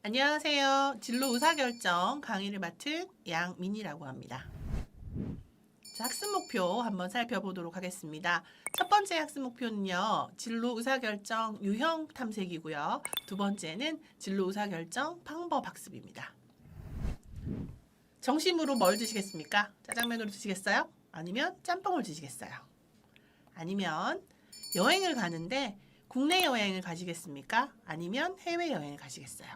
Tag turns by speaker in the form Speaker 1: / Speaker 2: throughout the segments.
Speaker 1: 안녕하세요. 진로 의사결정 강의를 맡은 양민희라고 합니다. 자, 학습 목표 한번 살펴보도록 하겠습니다. 첫 번째 학습 목표는요, 진로 의사결정 유형 탐색이고요. 두 번째는 진로 의사결정 방법 학습입니다. 정심으로 뭘 드시겠습니까? 짜장면으로 드시겠어요? 아니면 짬뽕을 드시겠어요? 아니면 여행을 가는데 국내 여행을 가시겠습니까? 아니면 해외 여행을 가시겠어요?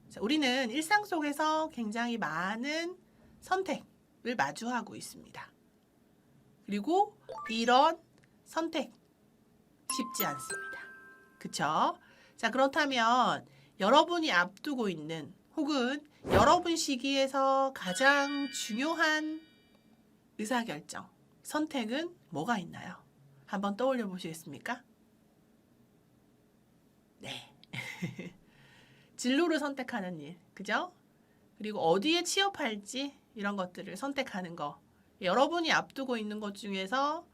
Speaker 1: 자, 우리는 일상 속에서 굉장히 많은 선택을 마주하고 있습니다. 그리고 이런 선택 쉽지 않습니다. 그쵸? 자, 그렇다면 여러분이 앞두고 있는 혹은 여러분 시기에서 가장 중요한 의사결정, 선택은 뭐가 있나요? 한번 떠올려 보시겠습니까? 네. 진로를 선택하는 일, 그죠? 그리고 어디에 취업할지 이런 것들을 선택하는 거. 여러분이 앞두고 있는 것 중에서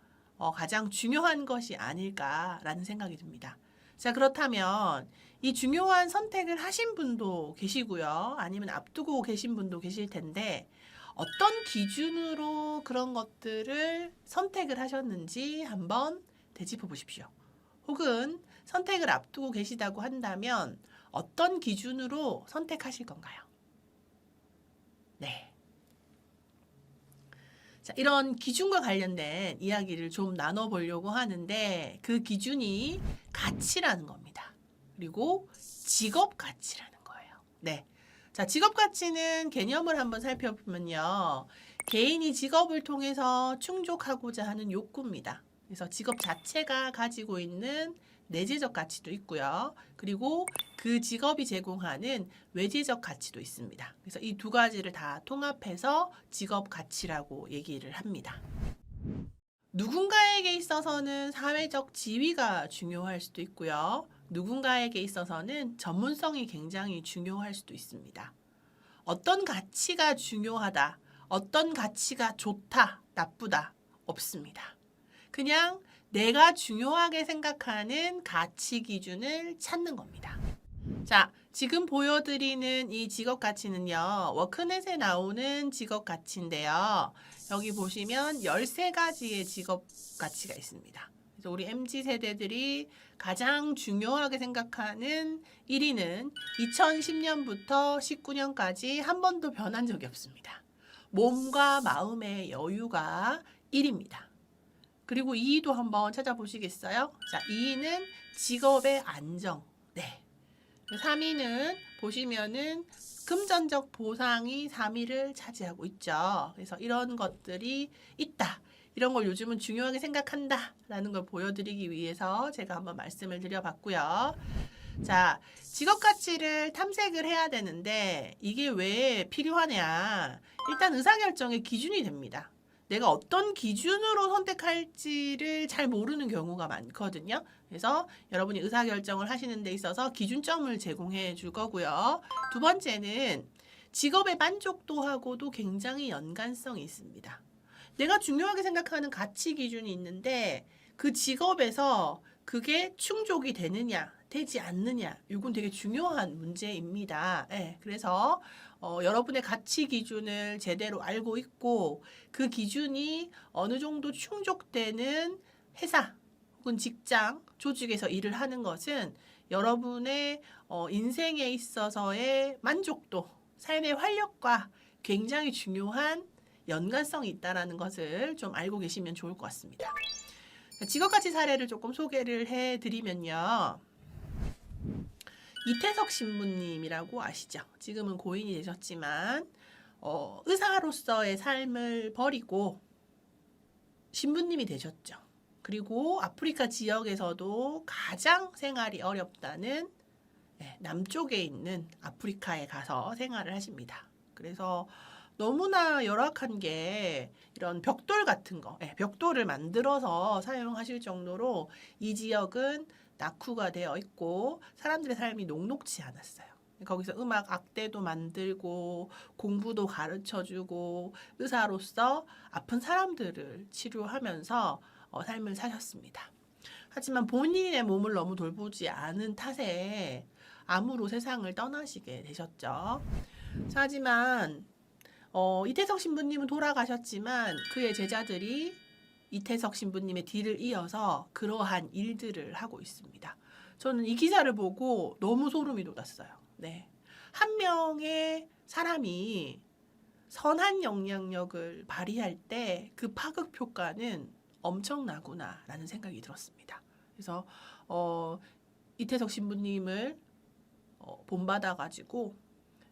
Speaker 1: 가장 중요한 것이 아닐까라는 생각이 듭니다. 자, 그렇다면 이 중요한 선택을 하신 분도 계시고요. 아니면 앞두고 계신 분도 계실 텐데 어떤 기준으로 그런 것들을 선택을 하셨는지 한번 되짚어 보십시오. 혹은 선택을 앞두고 계시다고 한다면 어떤 기준으로 선택하실 건가요? 네. 자, 이런 기준과 관련된 이야기를 좀 나눠보려고 하는데 그 기준이 가치라는 겁니다. 그리고 직업 가치라는 거예요. 네. 자, 직업 가치는 개념을 한번 살펴보면요. 개인이 직업을 통해서 충족하고자 하는 욕구입니다. 그래서 직업 자체가 가지고 있는 내재적 가치도 있고요. 그리고 그 직업이 제공하는 외재적 가치도 있습니다. 그래서 이 두 가지를 다 통합해서 직업 가치라고 얘기를 합니다. 누군가에게 있어서는 사회적 지위가 중요할 수도 있고요. 누군가에게 있어서는 전문성이 굉장히 중요할 수도 있습니다. 어떤 가치가 중요하다, 어떤 가치가 좋다, 나쁘다 없습니다. 그냥 내가 중요하게 생각하는 가치 기준을 찾는 겁니다. 자, 지금 보여드리는 이 직업 가치는요, 워크넷에 나오는 직업 가치인데요. 여기 보시면 13가지의 직업 가치가 있습니다. 그래서 우리 MZ세대들이 가장 중요하게 생각하는 1위는 2010년부터 19년까지 한 번도 변한 적이 없습니다. 몸과 마음의 여유가 1위입니다. 그리고 2위도 한번 찾아보시겠어요? 자, 2위는 직업의 안정. 네. 3위는 보시면은 금전적 보상이 3위를 차지하고 있죠. 그래서 이런 것들이 있다. 이런 걸 요즘은 중요하게 생각한다. 라는 걸 보여드리기 위해서 제가 한번 말씀을 드려봤고요. 자, 직업 가치를 탐색을 해야 되는데 이게 왜 필요하냐. 일단 의사결정의 기준이 됩니다. 내가 어떤 기준으로 선택할지를 잘 모르는 경우가 많거든요. 그래서 여러분이 의사결정을 하시는 데 있어서 기준점을 제공해 줄 거고요. 두 번째는 직업의 만족도하고도 굉장히 연관성이 있습니다. 내가 중요하게 생각하는 가치 기준이 있는데 그 직업에서 그게 충족이 되느냐, 되지 않느냐, 이건 되게 중요한 문제입니다. 네, 그래서 여러분의 가치 기준을 제대로 알고 있고 그 기준이 어느 정도 충족되는 회사 혹은 직장, 조직에서 일을 하는 것은 여러분의 인생에 있어서의 만족도, 삶의 활력과 굉장히 중요한 연관성이 있다는 것을 좀 알고 계시면 좋을 것 같습니다. 직업가치 사례를 조금 소개를 해드리면요. 이태석 신부님이라고 아시죠? 지금은 고인이 되셨지만 의사로서의 삶을 버리고 신부님이 되셨죠. 그리고 아프리카 지역에서도 가장 생활이 어렵다는 남쪽에 있는 아프리카에 가서 생활을 하십니다. 그래서 너무나 열악한 게 이런 벽돌 같은 거, 벽돌을 만들어서 사용하실 정도로 이 지역은 낙후가 되어 있고 사람들의 삶이 녹록지 않았어요. 거기서 음악 악대도 만들고 공부도 가르쳐주고 의사로서 아픈 사람들을 치료하면서 삶을 사셨습니다. 하지만 본인의 몸을 너무 돌보지 않은 탓에 암으로 세상을 떠나시게 되셨죠. 하지만 이태석 신부님은 돌아가셨지만 그의 제자들이 이태석 신부님의 뒤를 이어서 그러한 일들을 하고 있습니다. 저는 이 기사를 보고 너무 소름이 돋았어요. 네. 한 명의 사람이 선한 영향력을 발휘할 때 그 파급 효과는 엄청나구나라는 생각이 들었습니다. 그래서 이태석 신부님을 본받아가지고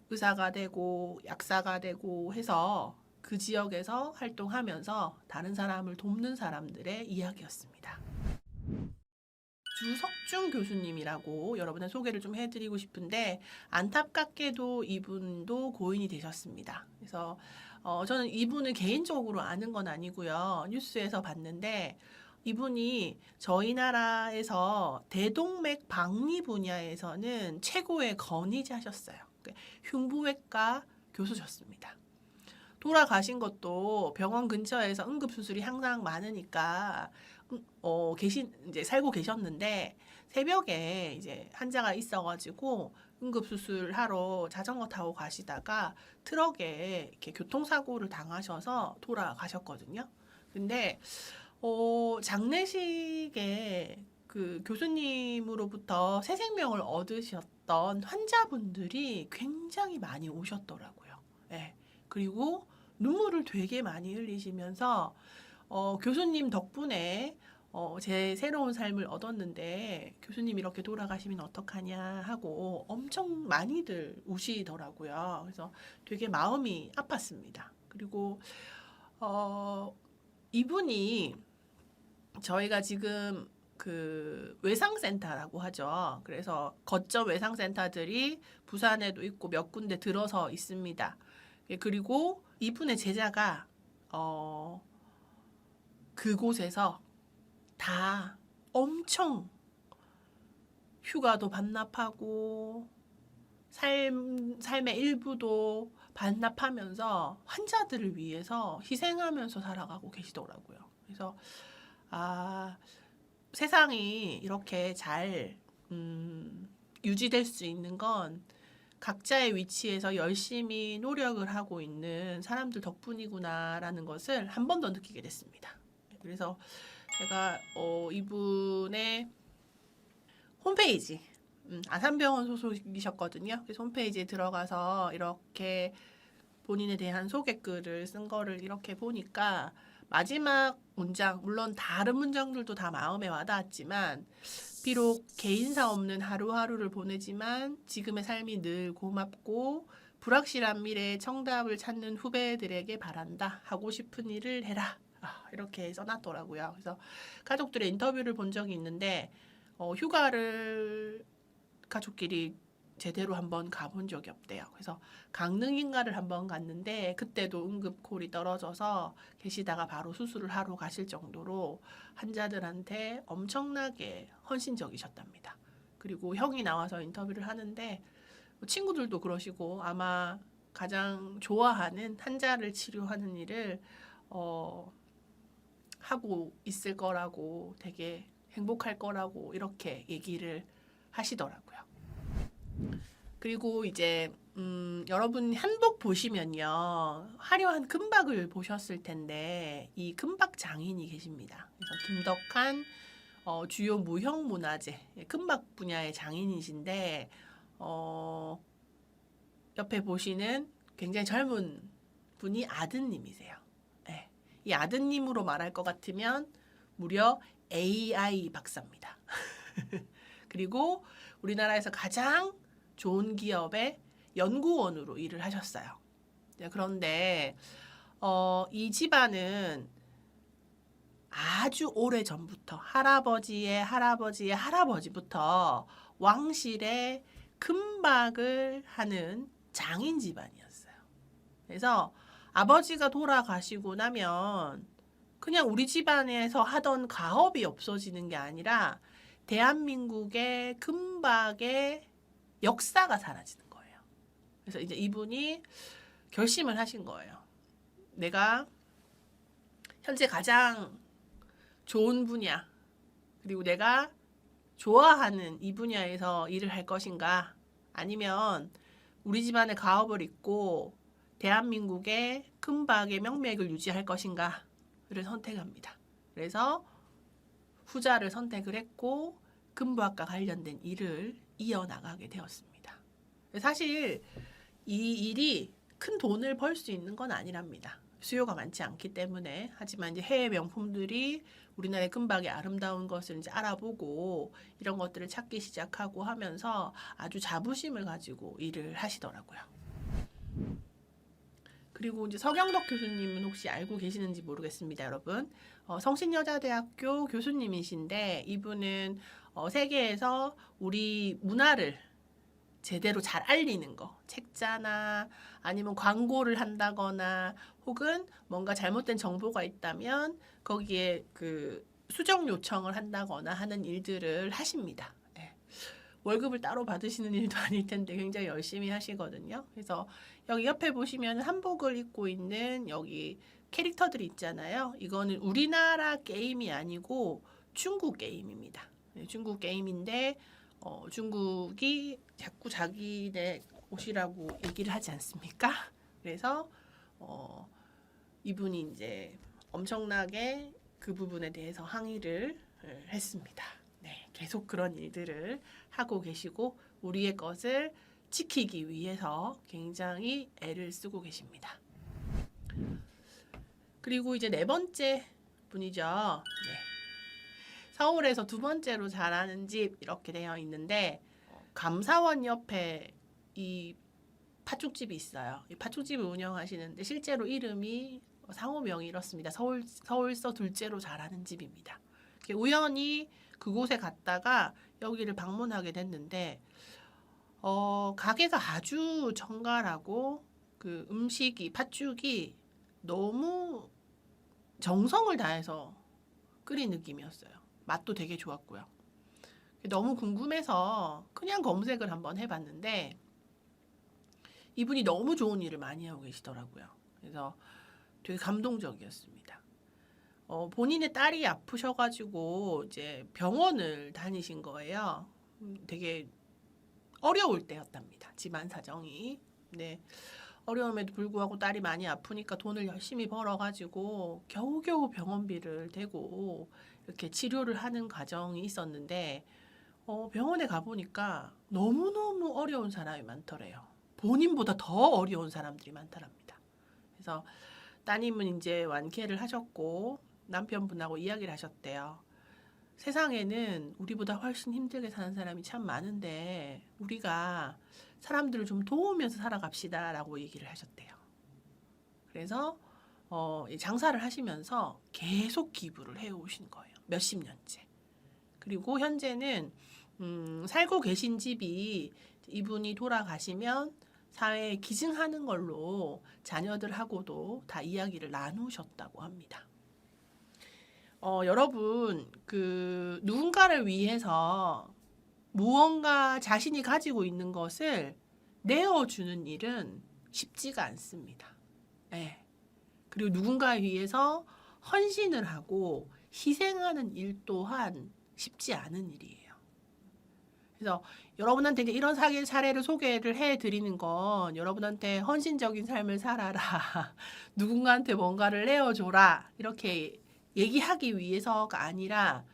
Speaker 1: 의사가 되고 약사가 되고 해서 그 지역에서 활동하면서 다른 사람을 돕는 사람들의 이야기였습니다. 주석중 교수님이라고 여러분의 소개를 좀 해드리고 싶은데 안타깝게도 이분도 고인이 되셨습니다. 그래서 저는 이분을 개인적으로 아는 건 아니고요. 뉴스에서 봤는데 이분이 저희 나라에서 대동맥 박리 분야에서는 최고의 권위자셨어요. 흉부외과 교수셨습니다. 돌아가신 것도 병원 근처에서 응급수술이 항상 많으니까 이제 살고 계셨는데 새벽에 이제 환자가 있어가지고 응급수술 하러 자전거 타고 가시다가 트럭에 이렇게 교통사고를 당하셔서 돌아가셨거든요. 근데 장례식에 그 교수님으로부터 새 생명을 얻으셨던 환자분들이 굉장히 많이 오셨더라고요. 네. 그리고 눈물을 되게 많이 흘리시면서 교수님 덕분에 제 새로운 삶을 얻었는데 교수님 이렇게 돌아가시면 어떡하냐 하고 엄청 많이들 우시더라고요. 그래서 되게 마음이 아팠습니다. 그리고 이분이 저희가 지금 그 외상센터라고 하죠. 그래서 거점 외상센터들이 부산에도 있고 몇 군데 들어서 있습니다. 그리고 이분의 제자가 그곳에서 다 엄청 휴가도 반납하고 삶의 일부도 반납하면서 환자들을 위해서 희생하면서 살아가고 계시더라고요. 그래서 세상이 이렇게 잘 유지될 수 있는 건 각자의 위치에서 열심히 노력을 하고 있는 사람들 덕분이구나라는 것을 한 번 더 느끼게 됐습니다. 그래서 제가 이분의 홈페이지, 아산병원 소속이셨거든요. 그래서 홈페이지에 들어가서 이렇게 본인에 대한 소개글을 쓴 거를 이렇게 보니까 마지막 문장, 물론 다른 문장들도 다 마음에 와닿았지만 비록 개인사 없는 하루하루를 보내지만 지금의 삶이 늘 고맙고 불확실한 미래의 정답을 찾는 후배들에게 바란다. 하고 싶은 일을 해라. 이렇게 써놨더라고요. 그래서 가족들의 인터뷰를 본 적이 있는데 휴가를 가족끼리 제대로 한번 가본 적이 없대요. 그래서 강릉인가를 한번 갔는데 그때도 응급콜이 떨어져서 계시다가 바로 수술을 하러 가실 정도로 환자들한테 엄청나게 헌신적이셨답니다. 그리고 형이 나와서 인터뷰를 하는데 친구들도 그러시고 아마 가장 좋아하는 환자를 치료하는 일을 하고 있을 거라고 되게 행복할 거라고 이렇게 얘기를 하시더라고요. 그리고 이제 여러분 한복 보시면요 화려한 금박을 보셨을 텐데 이 금박 장인이 계십니다. 그래서 김덕한 주요 무형문화재 금박 분야의 장인이신데 옆에 보시는 굉장히 젊은 분이 아드님이세요. 네. 이 아드님으로 말할 것 같으면 무려 AI 박사입니다. 그리고 우리나라에서 가장 좋은 기업의 연구원으로 일을 하셨어요. 그런데 이 집안은 아주 오래 전부터 할아버지의 할아버지의 할아버지부터 왕실의 금박을 하는 장인 집안이었어요. 그래서 아버지가 돌아가시고 나면 그냥 우리 집안에서 하던 가업이 없어지는 게 아니라 대한민국의 금박의 역사가 사라지는 거예요. 그래서 이제 이분이 결심을 하신 거예요. 내가 현재 가장 좋은 분야, 그리고 내가 좋아하는 이 분야에서 일을 할 것인가, 아니면 우리 집안의 가업을 잇고 대한민국의 금박의 명맥을 유지할 것인가를 선택합니다. 그래서 후자를 선택을 했고 금박과 관련된 일을 이어나가게 되었습니다. 사실 이 일이 큰 돈을 벌 수 있는 건 아니랍니다. 수요가 많지 않기 때문에. 하지만 이제 해외 명품들이 우리나라의 금박의 아름다운 것을 이제 알아보고 이런 것들을 찾기 시작하고 하면서 아주 자부심을 가지고 일을 하시더라고요. 그리고 이제 서경덕 교수님은 혹시 알고 계시는지 모르겠습니다, 여러분. 성신여자대학교 교수님이신데 이분은 세계에서 우리 문화를 제대로 잘 알리는 거, 책자나 아니면 광고를 한다거나 혹은 뭔가 잘못된 정보가 있다면 거기에 그 수정 요청을 한다거나 하는 일들을 하십니다. 네. 월급을 따로 받으시는 일도 아닐 텐데 굉장히 열심히 하시거든요. 그래서 여기 옆에 보시면 한복을 입고 있는 여기 캐릭터들이 있잖아요. 이거는 우리나라 게임이 아니고 중국 게임입니다. 네, 중국 게임인데 중국이 자꾸 자기네 옷이라고 얘기를 하지 않습니까? 그래서 이분이 이제 엄청나게 그 부분에 대해서 항의를 했습니다. 네, 계속 그런 일들을 하고 계시고 우리의 것을 지키기 위해서 굉장히 애를 쓰고 계십니다. 그리고 이제 네 번째 분이죠. 네. 서울에서 두 번째로 잘하는 집 이렇게 되어 있는데 감사원 옆에 이 팥죽집이 있어요. 이 팥죽집을 운영하시는데 실제로 이름이 상호명이 이렇습니다. 서울서 둘째로 잘하는 집입니다. 우연히 그곳에 갔다가 여기를 방문하게 됐는데 가게가 아주 정갈하고 그 음식이 팥죽이 너무 정성을 다해서 끓인 느낌이었어요. 맛도 되게 좋았고요. 너무 궁금해서 그냥 검색을 한번 해봤는데 이분이 너무 좋은 일을 많이 하고 계시더라고요. 그래서 되게 감동적이었습니다. 본인의 딸이 아프셔가지고 이제 병원을 다니신 거예요. 되게 어려울 때였답니다. 집안 사정이. 네. 어려움에도 불구하고 딸이 많이 아프니까 돈을 열심히 벌어가지고 겨우겨우 병원비를 대고 이렇게 치료를 하는 과정이 있었는데 병원에 가보니까 너무너무 어려운 사람이 많더래요. 본인보다 더 어려운 사람들이 많더랍니다. 그래서 따님은 이제 완쾌를 하셨고 남편분하고 이야기를 하셨대요. 세상에는 우리보다 훨씬 힘들게 사는 사람이 참 많은데 우리가 사람들을 좀 도우면서 살아갑시다 라고 얘기를 하셨대요. 그래서 장사를 하시면서 계속 기부를 해오신 거예요. 몇십 년째. 그리고 현재는 살고 계신 집이 이분이 돌아가시면 사회에 기증하는 걸로 자녀들하고도 다 이야기를 나누셨다고 합니다. 여러분, 누군가를 위해서 무언가 자신이 가지고 있는 것을 내어주는 일은 쉽지가 않습니다. 네. 그리고 누군가에 위해서 헌신을 하고 희생하는 일 또한 쉽지 않은 일이에요. 그래서 여러분한테 이제 이런 사례를 소개를 해드리는 건 여러분한테 헌신적인 삶을 살아라. 누군가한테 뭔가를 내어줘라. 이렇게 얘기하기 위해서가 아니라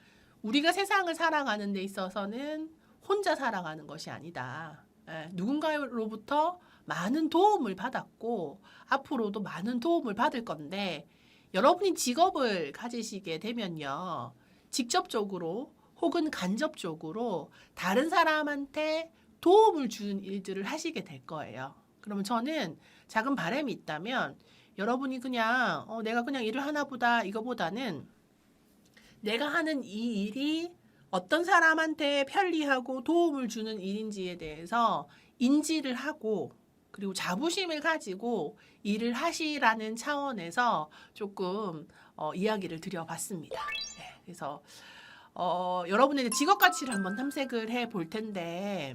Speaker 1: 우리가 세상을 살아가는 데 있어서는 혼자 살아가는 것이 아니다. 누군가로부터 많은 도움을 받았고 앞으로도 많은 도움을 받을 건데 여러분이 직업을 가지시게 되면요. 직접적으로 혹은 간접적으로 다른 사람한테 도움을 주는 일들을 하시게 될 거예요. 그러면 저는 작은 바람이 있다면 여러분이 그냥 내가 그냥 일을 하나 보다 이거보다는 내가 하는 이 일이 어떤 사람한테 편리하고 도움을 주는 일인지에 대해서 인지를 하고 그리고 자부심을 가지고 일을 하시라는 차원에서 조금 이야기를 드려봤습니다. 네, 그래서 여러분의 직업 가치를 한번 탐색을 해 볼 텐데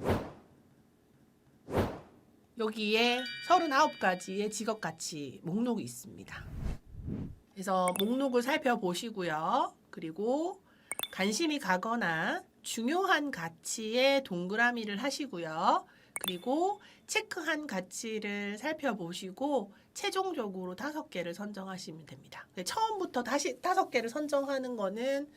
Speaker 1: 여기에 39가지의 직업 가치 목록이 있습니다. 그래서 목록을 살펴보시고요. 그리고 관심이 가거나 중요한 가치에 동그라미를 하시고요. 그리고 체크한 가치를 살펴보시고 최종적으로 5개를 선정하시면 됩니다. 처음부터 다시 5개를 선정하는 거는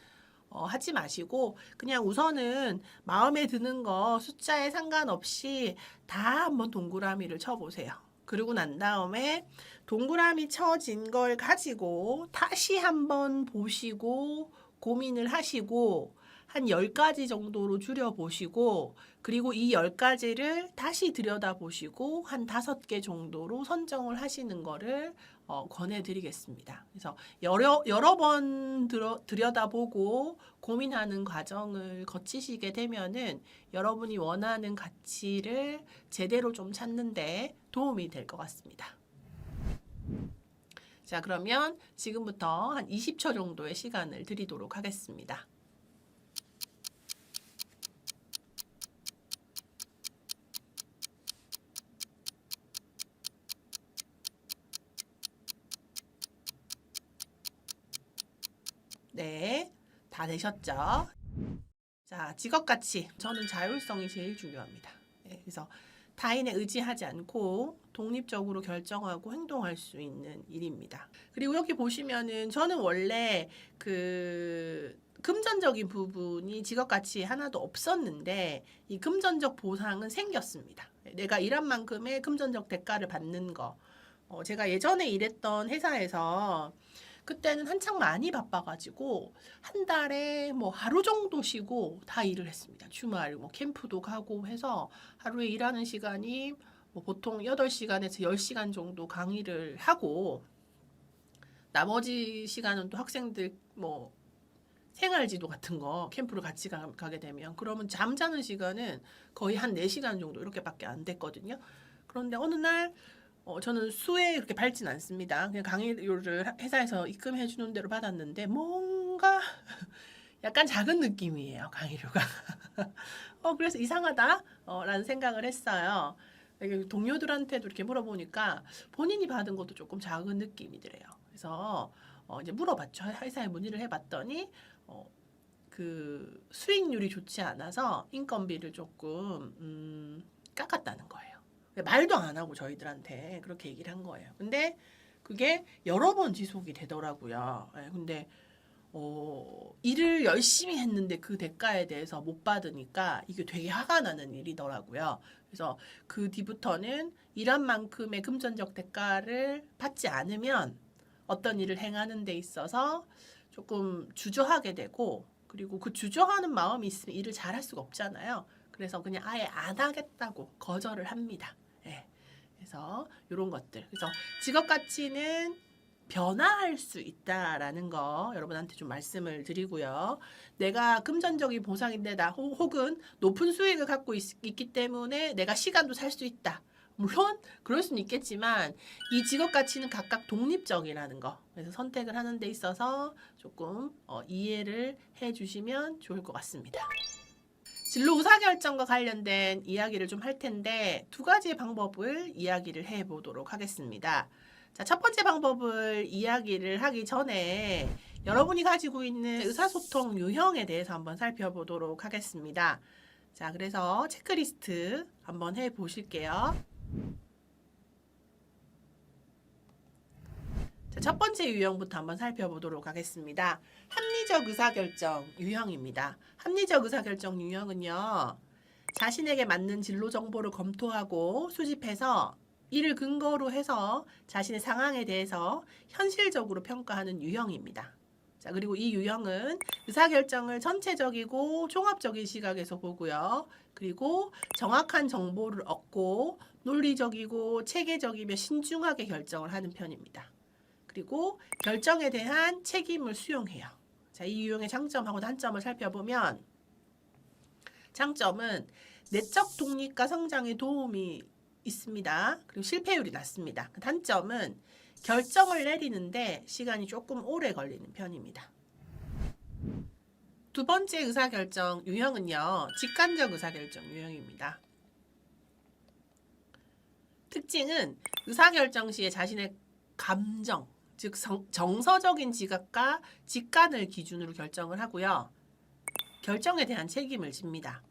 Speaker 1: 하지 마시고 그냥 우선은 마음에 드는 거 숫자에 상관없이 다 한번 동그라미를 쳐보세요. 그리고 난 다음에 동그라미 쳐진 걸 가지고 다시 한번 보시고 고민을 하시고 한 10가지 정도로 줄여보시고 그리고 이 10가지를 다시 들여다보시고 한 5개 정도로 선정을 하시는 거를 권해드리겠습니다. 그래서 여러 번 들여다보고 고민하는 과정을 거치시게 되면은 여러분이 원하는 가치를 제대로 좀 찾는데 도움이 될 것 같습니다. 자, 그러면 지금부터 한 20초 정도의 시간을 드리도록 하겠습니다. 네, 다 되셨죠? 자, 직업가치. 저는 자율성이 제일 중요합니다. 네, 그래서 타인에 의지하지 않고 독립적으로 결정하고 행동할 수 있는 일입니다. 그리고 여기 보시면은 저는 원래 그 금전적인 부분이 직업가치에 하나도 없었는데 이 금전적 보상은 생겼습니다. 내가 일한 만큼의 금전적 대가를 받는 거. 제가 예전에 일했던 회사에서 그때는 한창 많이 바빠가지고 한 달에 뭐 하루 정도 쉬고 다 일을 했습니다. 주말 뭐 캠프도 가고 해서 하루에 일하는 시간이 뭐 보통 8시간에서 10시간 정도 강의를 하고 나머지 시간은 또 학생들 뭐 생활지도 같은 거 캠프를 같이 가게 되면 그러면 잠자는 시간은 거의 한 4시간 정도 이렇게밖에 안 됐거든요. 그런데 어느 날 저는 수에 그렇게 밟진 않습니다. 그냥 강의료를 회사에서 입금해 주는 대로 받았는데 뭔가 약간 작은 느낌이에요, 강의료가. 그래서 이상하다 라는 생각을 했어요. 동료들한테도 이렇게 물어보니까 본인이 받은 것도 조금 작은 느낌이더래요. 그래서 이제 물어봤죠. 회사에 문의를 해봤더니 그 수익률이 좋지 않아서 인건비를 조금 깎았다는 거예요. 말도 안 하고 저희들한테 그렇게 얘기를 한 거예요. 근데 그게 여러 번 지속이 되더라고요. 근데 일을 열심히 했는데 그 대가에 대해서 못 받으니까 이게 되게 화가 나는 일이더라고요. 그래서 그 뒤부터는 일한 만큼의 금전적 대가를 받지 않으면 어떤 일을 행하는 데 있어서 조금 주저하게 되고 그리고 그 주저하는 마음이 있으면 일을 잘할 수가 없잖아요. 그래서 그냥 아예 안 하겠다고 거절을 합니다. 예. 그래서 이런 것들. 그래서 직업 가치는 변화할 수 있다라는 거 여러분한테 좀 말씀을 드리고요. 내가 금전적인 보상인데 혹은 높은 수익을 갖고 있기 때문에 내가 시간도 살 수 있다. 물론 그럴 수는 있겠지만 이 직업 가치는 각각 독립적이라는 거. 그래서 선택을 하는 데 있어서 조금 이해를 해 주시면 좋을 것 같습니다. 진로 의사결정과 관련된 이야기를 좀 할 텐데 2가지의 방법을 이야기를 해 보도록 하겠습니다. 자, 첫 번째 방법을 이야기를 하기 전에 여러분이 가지고 있는 의사소통 유형에 대해서 한번 살펴보도록 하겠습니다. 자, 그래서 체크리스트 한번 해 보실게요. 자, 첫 번째 유형부터 한번 살펴보도록 하겠습니다. 합리적 의사결정 유형입니다. 합리적 의사결정 유형은요, 자신에게 맞는 진로 정보를 검토하고 수집해서 이를 근거로 해서 자신의 상황에 대해서 현실적으로 평가하는 유형입니다. 자, 그리고 이 유형은 의사결정을 전체적이고 종합적인 시각에서 보고요. 그리고 정확한 정보를 얻고 논리적이고 체계적이며 신중하게 결정을 하는 편입니다. 그리고 결정에 대한 책임을 수용해요. 자, 이 유형의 장점하고 단점을 살펴보면 장점은 내적 독립과 성장에 도움이 있습니다. 그리고 실패율이 낮습니다. 단점은 결정을 내리는데 시간이 조금 오래 걸리는 편입니다. 두 번째 의사결정 유형은요. 직관적 의사결정 유형입니다. 특징은 의사결정 시에 자신의 감정, 즉 정서적인 지각과 직관을 기준으로 결정을 하고요. 결정에 대한 책임을 집니다.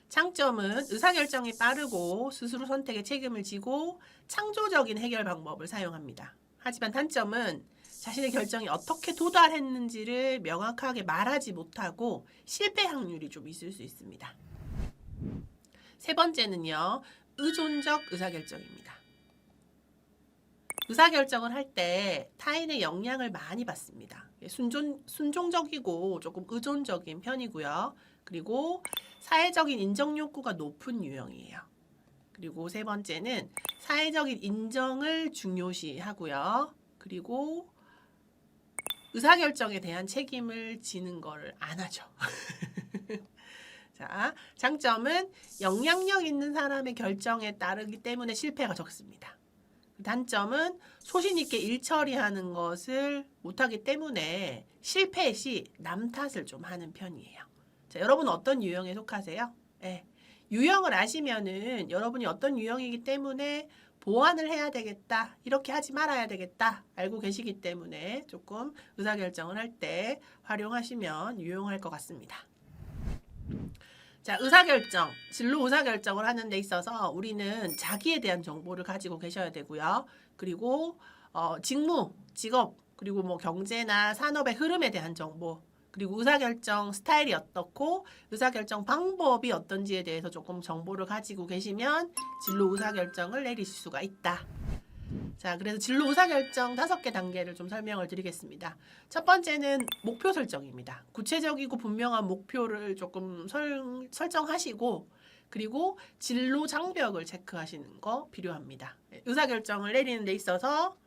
Speaker 1: 장점은 의사결정이 빠르고 스스로 선택에 책임을 지고 창조적인 해결 방법을 사용합니다. 하지만 단점은 자신의 결정이 어떻게 도달했는지를 명확하게 말하지 못하고 실패 확률이 좀 있을 수 있습니다. 세 번째는요. 의존적 의사결정입니다. 의사결정을 할 때 타인의 영향을 많이 받습니다. 순종적이고 조금 의존적인 편이고요. 그리고 사회적인 인정 욕구가 높은 유형이에요. 그리고 세 번째는 사회적인 인정을 중요시하고요. 그리고 의사결정에 대한 책임을 지는 걸 안 하죠. 자, 장점은 영향력 있는 사람의 결정에 따르기 때문에 실패가 적습니다. 단점은 소신 있게 일 처리하는 것을 못하기 때문에 실패 시 남 탓을 좀 하는 편이에요. 자, 여러분 어떤 유형에 속하세요? 네. 유형을 아시면은 여러분이 어떤 유형이기 때문에 보완을 해야 되겠다, 이렇게 하지 말아야 되겠다 알고 계시기 때문에 조금 의사결정을 할 때 활용하시면 유용할 것 같습니다. 자, 의사결정, 진로 의사결정을 하는 데 있어서 우리는 자기에 대한 정보를 가지고 계셔야 되고요. 그리고 직무, 직업, 그리고 뭐 경제나 산업의 흐름에 대한 정보, 그리고 의사결정 스타일이 어떻고 의사결정 방법이 어떤지에 대해서 조금 정보를 가지고 계시면 진로 의사결정을 내리실 수가 있다. 자, 그래서 진로 의사결정 5개 단계를 좀 설명을 드리겠습니다. 첫 번째는 목표 설정입니다. 구체적이고 분명한 목표를 조금 설정하시고, 그리고 진로 장벽을 체크하시는 거 필요합니다. 의사결정을 내리는 데 있어서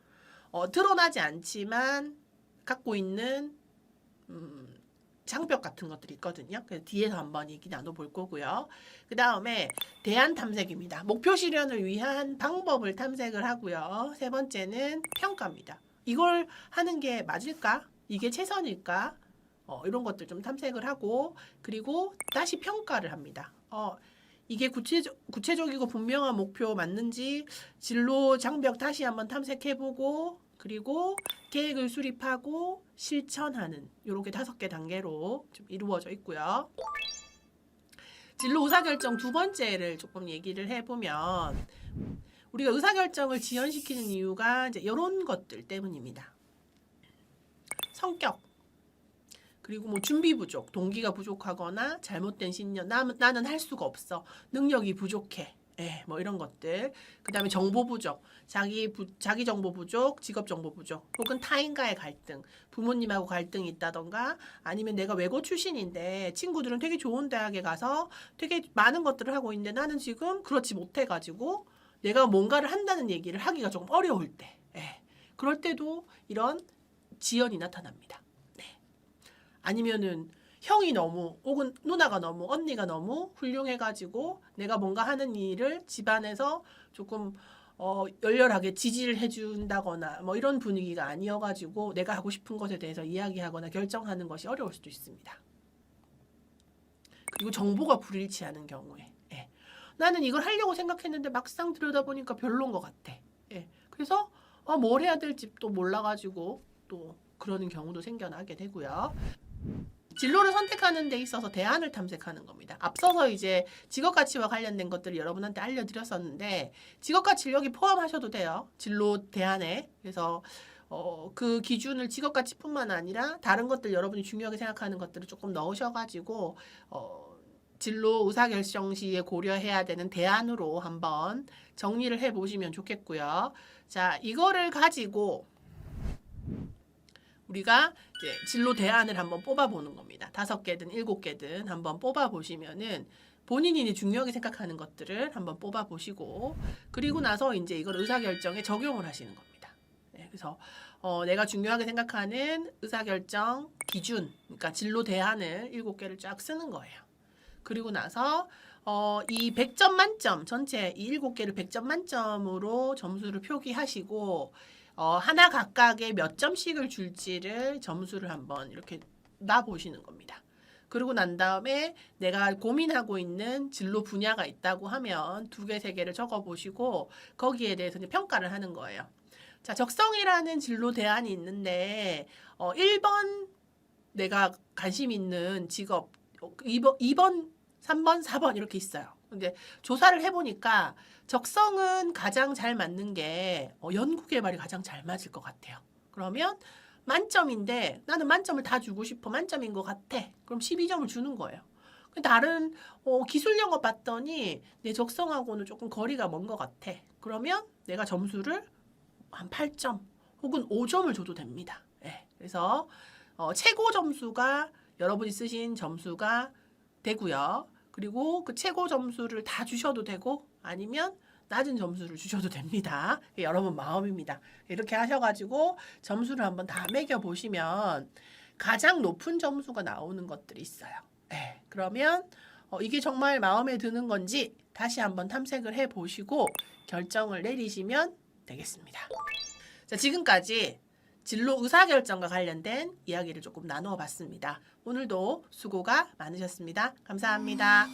Speaker 1: 드러나지 않지만 갖고 있는 장벽 같은 것들이 있거든요. 그래서 뒤에서 한번 얘기 나눠볼 거고요. 그 다음에 대안 탐색입니다. 목표 실현을 위한 방법을 탐색을 하고요. 세 번째는 평가입니다. 이걸 하는 게 맞을까? 이게 최선일까? 이런 것들 좀 탐색을 하고, 그리고 다시 평가를 합니다. 이게 구체적이고 분명한 목표 맞는지 진로 장벽 다시 한번 탐색해보고, 그리고 계획을 수립하고 실천하는 이렇게 5개 단계로 좀 이루어져 있고요. 진로 의사결정 두 번째를 조금 얘기를 해보면, 우리가 의사결정을 지연시키는 이유가 이제 이런 것들 때문입니다. 성격, 그리고 뭐 준비 부족, 동기가 부족하거나 잘못된 신념, 나는 할 수가 없어, 능력이 부족해, 뭐 이런 것들. 그 다음에 정보 부족, 자기 정보 부족, 직업 정보 부족, 혹은 타인과의 갈등, 부모님하고 갈등이 있다던가, 아니면 내가 외고 출신인데 친구들은 되게 좋은 대학에 가서 되게 많은 것들을 하고 있는데 나는 지금 그렇지 못해가지고 내가 뭔가를 한다는 얘기를 하기가 조금 어려울 때, 그럴 때도 이런 지연이 나타납니다. 아니면은 형이 너무, 혹은 누나가 너무, 언니가 너무 훌륭해가지고 내가 뭔가 하는 일을 집안에서 조금 열렬하게 지지를 해준다거나 뭐 이런 분위기가 아니어가지고 내가 하고 싶은 것에 대해서 이야기하거나 결정하는 것이 어려울 수도 있습니다. 그리고 정보가 불일치하는 경우에, 나는 이걸 하려고 생각했는데 막상 들여다보니까 별로인 것 같아. 그래서 뭘 해야 될지 또 몰라가지고 또 그러는 경우도 생겨나게 되고요. 진로를 선택하는 데 있어서 대안을 탐색하는 겁니다. 앞서서 이제 직업가치와 관련된 것들을 여러분한테 알려드렸었는데, 직업가치를 여기 포함하셔도 돼요. 진로 대안에. 그래서 그 기준을 직업가치뿐만 아니라 다른 것들, 여러분이 중요하게 생각하는 것들을 조금 넣으셔가지고 진로 의사결정 시에 고려해야 되는 대안으로 한번 정리를 해보시면 좋겠고요. 자, 이거를 가지고 우리가 이제 진로 대안을 한번 뽑아보는 겁니다. 5개든 7개든 한번 뽑아보시면은 본인이 중요하게 생각하는 것들을 한번 뽑아보시고, 그리고 나서 이제 이걸 의사결정에 적용을 하시는 겁니다. 그래서 내가 중요하게 생각하는 의사결정 기준, 그러니까 진로 대안을 7개를 쫙 쓰는 거예요. 그리고 나서 이 100점 만점, 전체 이 7개를 100점 만점으로 점수를 표기하시고 하나 각각에 몇 점씩을 줄지를 점수를 한번 이렇게 놔 보시는 겁니다. 그러고 난 다음에 내가 고민하고 있는 진로 분야가 있다고 하면 2개, 3개를 적어 보시고 거기에 대해서 이제 평가를 하는 거예요. 자, 적성이라는 진로 대안이 있는데 1번 내가 관심 있는 직업 2번, 3번, 4번 이렇게 있어요. 근데 조사를 해보니까 적성은 가장 잘 맞는 게 연구개발이 가장 잘 맞을 것 같아요. 그러면 만점인데 나는 만점을 다 주고 싶어. 만점인 것 같아. 그럼 12점을 주는 거예요. 다른 기술 영업 봤더니 내 적성하고는 조금 거리가 먼 것 같아. 그러면 내가 점수를 한 8점 혹은 5점을 줘도 됩니다. 네, 그래서 최고 점수가 여러분이 쓰신 점수가 되고요. 그리고 그 최고 점수를 다 주셔도 되고 아니면 낮은 점수를 주셔도 됩니다. 여러분 마음입니다. 이렇게 하셔가지고 점수를 한번 다 매겨보시면 가장 높은 점수가 나오는 것들이 있어요. 네, 그러면 이게 정말 마음에 드는 건지 다시 한번 탐색을 해보시고 결정을 내리시면 되겠습니다. 자, 지금까지 진로 의사결정과 관련된 이야기를 조금 나누어 봤습니다. 오늘도 수고가 많으셨습니다. 감사합니다.